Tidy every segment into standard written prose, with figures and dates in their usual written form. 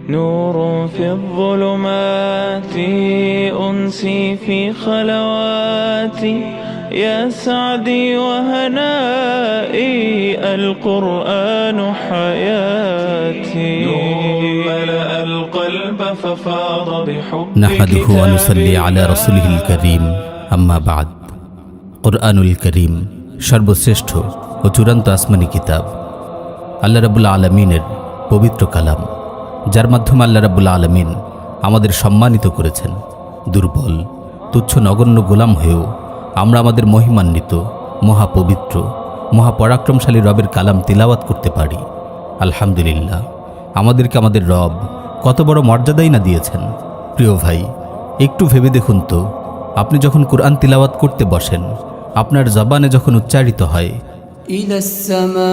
نور في الظلمات أنسي في خلواتي يا سعدي وهنائي القرآن حياتي ملأ القلب ففاض بحب نحمده ونصلي على رسوله الكريم أما بعد কুরআনুল করিম সর্বশ্রেষ্ঠ ও চূড়ান্ত আসমানি কিতাব, আল্লাহ রাব্বুল আলামিনের পবিত্র কালাম, যার মাধ্যমে আল্লাহ রাব্বুল আলামিন আমাদের সম্মানিত করেছেন। দুর্বল তুচ্ছ নগণ্য গোলাম হয়েও আমরা আমাদের মহিমান্বিত মহাপবিত্র মহাপরাক্রমশালী রবের কালাম তিলাওয়াত করতে পারি। আলহামদুলিল্লাহ, আমাদেরকে আমাদের রব কত বড় মর্যাদাই না দিয়েছেন। প্রিয় ভাই, একটু ভেবে দেখুন তো, আপনি যখন কুরআন তিলাওয়াত করতে বসেন, আপনার জবানে যখন উচ্চারিত হয় ইদাস সামাউ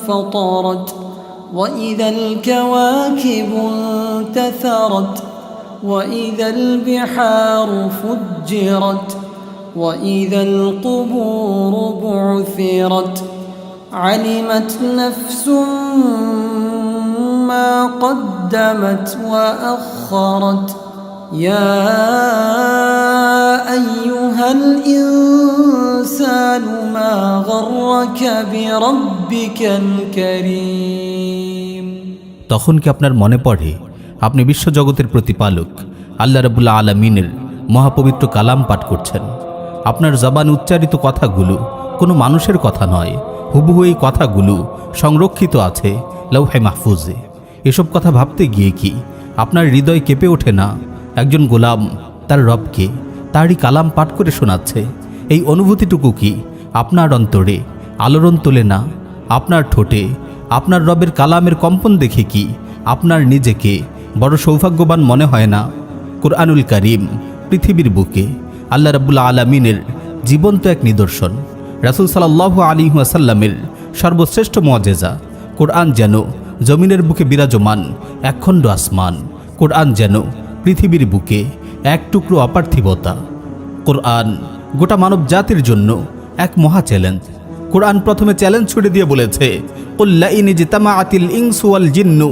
ফাতারাত ওয়া ইদাল কাওয়াকিবু ইনতাসারাত ওয়া ইদাল বিহারু ফুজ্জিরাত ওয়া ইদাল কুবুরু বু'থিরাত আলিমাত নাফসুম ما قدمت وأخرت يا أيها الإنسان ما غرك بربك الكريم। তখন কি আপনার মনে পড়ে আপনি বিশ্বজগতের প্রতিপালক আল্লাহ রাব্বুল আলামিনের মহাপবিত্র কালাম পাঠ করছেন? আপনার জবানে উচ্চারিত কথাগুলো কোনো মানুষের কথা নয়, হুবহু এই কথাগুলো সংরক্ষিত আছে লাউহে মাহফুজে। এসব কথা ভাবতে গিয়ে কি আপনার হৃদয় কেঁপে ওঠে না? একজন গোলাম তার রবকে তারই কালাম পাঠ করে শোনাচ্ছে। এই অনুভূতিটুকু কি আপনার অন্তরে আলোড়ন তোলে না? আপনার ঠোঁটে আপনার রবের কালামের কম্পন দেখে কি আপনার নিজেকে বড় সৌভাগ্যবান মনে হয় না? কুরআনুল কারীম পৃথিবীর বুকে আল্লাহ রাব্বুল আলামিনের জীবন্ত এক নিদর্শন। রাসূল সাল্লাল্লাহু আলাইহি ওয়াসাল্লামের সর্বশ্রেষ্ঠ মুআজিজা। কুরআন যেন জমিনের বুকে বিরাজমান একখণ্ড আসমান। কুরআন যেন পৃথিবীর বুকে এক টুকরো অপার্থিবতা। কুরআন গোটা মানব জাতির জন্য এক মহা চ্যালেঞ্জ। কুরআন প্রথমে চ্যালেঞ্জ ছুড়ে দিয়ে বলেছে, কুল লা ইন ইজতামাআতিল ইনসু ওয়াল জিন্নু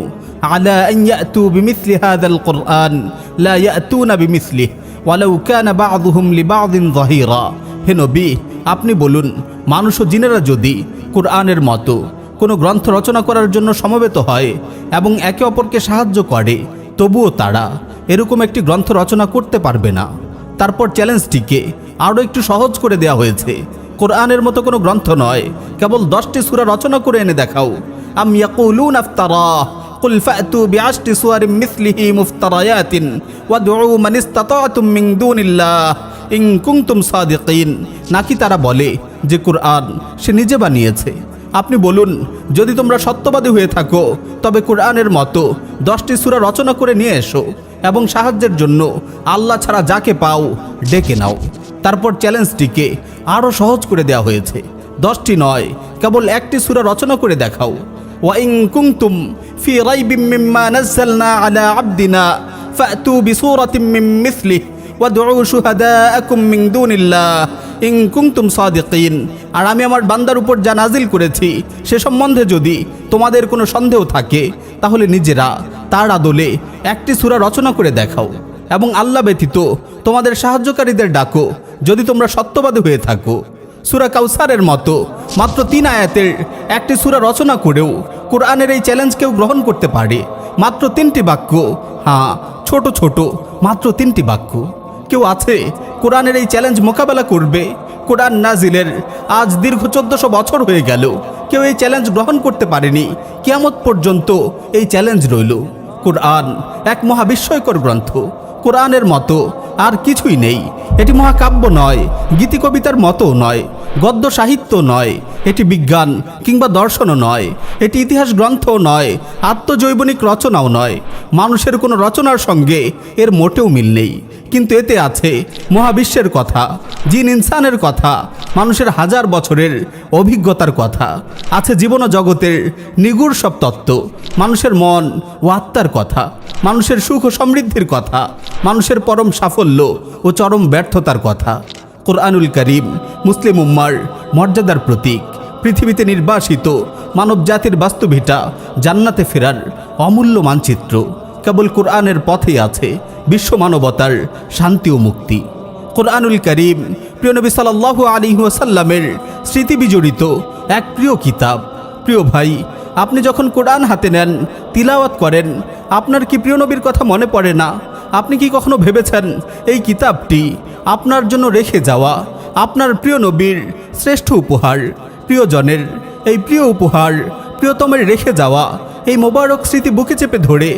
আলা আন ইয়াতু বিমিসলি হাযাল কুরআন লা ইয়াতুনা বিমিসলিহি ওয়ালাউ কানা বা'যুহুম লিবা'যিন যাহিরা। হে নবী, আপনি বলুন, মানুষ ও জিনেরা যদি কুরআনের মতো কোনো গ্রন্থ রচনা করার জন্য সমবেত হয় এবং একে অপরকে সাহায্য করে, তবুও তারা এরকম একটি গ্রন্থ রচনা করতে পারবে না। তারপর চ্যালেঞ্জটিকে আরও একটু সহজ করে দেওয়া হয়েছে। কোরআনের মতো কোনো গ্রন্থ নয়, কেবল 10টি সূরা রচনা করে এনে দেখাও। আম ইয়াকুলুনা ইফতারাহ কুল ফাতু বিআশরি সুওয়ারিম মিসলিহি মুফতারায়াতিন ওয়াদউ মান ইসতাতা'তুম মিন দুনিল্লাহ ইন কুনতুম সাদিকিন। নাকি তারা বলে যে কুরআন সে নিজে বানিয়েছে? আপনি বলুন, যদি তোমরা সত্যবাদী হয়ে থাকো তবে কুরআনের মতো 10টি সূরা রচনা করে নিয়ে এসো এবং সাহায্যের জন্য আল্লাহ ছাড়া যাকে পাও ডেকে নাও। তারপর চ্যালেঞ্জটিকে আরও সহজ করে দেওয়া হয়েছে। 10টি নয়, কেবল একটি সূরা রচনা করে দেখাও। ওয়া ইন কুনতুম ফি রাইবিম মিম্মা নাযালনা আলা আবদিনা ফাতু বিসূরাতিন মিন মিসলিহি ওয়াদউ শুহাদাআকুম মিন দুনিল্লাহ ইন কুনতুম সাদিকিন। আর আমি আমার বান্দার উপর যা নাজিল করেছি সে সম্বন্ধে যদি তোমাদের কোনো সন্দেহ থাকে, তাহলে নিজেরা তার আদলে একটি সূরা রচনা করে দেখাও এবং আল্লাহ ব্যতীত তোমাদের সাহায্যকারীদের ডাকো, যদি তোমরা সত্যবাদী হয়ে থাকো। সূরা কাউসারের মতো মাত্র 3 আয়াতের একটি সূরা রচনা করেও কুরআনের এই চ্যালেঞ্জ কেউ গ্রহণ করতে পারে। মাত্র 3টি বাক্য, হ্যাঁ ছোট ছোট মাত্র 3টি বাক্য। কেউ আছে কোরআনের এই চ্যালেঞ্জ মোকাবেলা করবে? কোরআন নাজিলের আজ দীর্ঘ 1400 বছর হয়ে গেল, কেউ এই চ্যালেঞ্জ গ্রহণ করতে পারেনি। কিয়ামত পর্যন্ত এই চ্যালেঞ্জ রইল। কোরআন এক মহাবিস্ময়কর গ্রন্থ। কোরআনের মতো আর কিছুই নেই। এটি মহাকাব্য নয়, গীতিকবিতার মতো নয়, গদ্য সাহিত্য নয়, এটি বিজ্ঞান কিংবা দর্শনও নয়, এটি ইতিহাস গ্রন্থও নয়, আত্মজৈবনিক রচনাও নয়। মানুষের কোনো রচনার সঙ্গে এর মোটেও মিল নেই, কিন্তু এতে আছে মহাবিশ্বের কথা, জিন ইনসানের কথা, মানুষের হাজার বছরের অভিজ্ঞতার কথা, আছে জীবন ও জগতের নিগুড় সব তত্ত্ব, মানুষের মন ও আত্মার কথা, মানুষের সুখ ও সমৃদ্ধির কথা, মানুষের পরম সাফল্য ও চরম ব্যর্থতার কথা। কুরআনুল কারীম মুসলিম উম্মার মর্যাদার প্রতীক, পৃথিবীতে নির্বাসিত মানব জাতির বাস্তবিটা জান্নাতে ফেরার অমূল্য মানচিত্র। কেবল কোরআনের পথেই আছে বিশ্ব মানবতার শান্তি ও মুক্তি। কোরআনুল কারীম প্রিয় নবী সাল্লাল্লাহু আলাইহি ওয়াসাল্লামের স্মৃতি বিজড়িত এক প্রিয় কিতাব। প্রিয় ভাই, আপনি যখন কোরআন হাতে নেন, তিলাওয়াত করেন, আপনার কি প্রিয় নবীর কথা মনে পড়ে না? আপনি কি কখনো ভেবেছেন এই কিতাবটি আপনার জন্য রেখে যাওয়া আপনার প্রিয় নবীর শ্রেষ্ঠ উপহার? প্রিয়জনের এই প্রিয় উপহার, প্রিয়তমের রেখে যাওয়া এই মোবারক স্মৃতি বুকে চেপে ধরে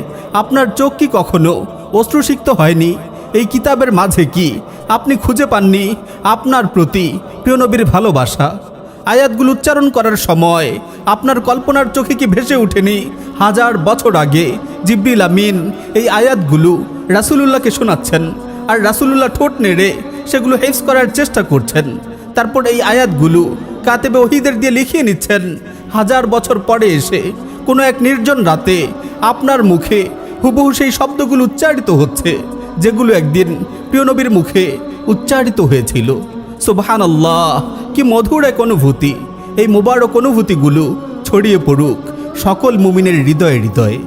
আপনার চোখ কি কখনো অশ্রুসিক্ত হয়নি? এই কিতাবের মাঝে কি আপনি খুঁজে পাননি আপনার প্রতি প্রিয় নবীর ভালোবাসা? আয়াতগুলো উচ্চারণ করার সময় আপনার কল্পনার চোখে কি ভেসে ওঠেনি হাজার বছর আগে জিবরিল আমিন এই আয়াতগুলো রাসূলুল্লাহকে শোনাচ্ছেন, আর রাসূলুল্লাহ ঠোঁট নেড়ে সেগুলো হেফজ করার চেষ্টা করছেন। তারপর এই আয়াতগুলো কাতেবে ওহীদের দিয়ে লিখিয়ে নিচ্ছেন। হাজার বছর পরে এসে কোনো এক নির্জন রাতে আপনার মুখে হুবহু সেই শব্দগুলো উচ্চারিত হচ্ছে, যেগুলো একদিন প্রিয় নবীর মুখে উচ্চারিত হয়েছিল। সুবহানাল্লাহ, কি মধুর এক অনুভূতি! এই মোবারক অনুভূতিগুলো ছড়িয়ে পড়ুক সকল মুমিনের হৃদয়ে হৃদয়ে।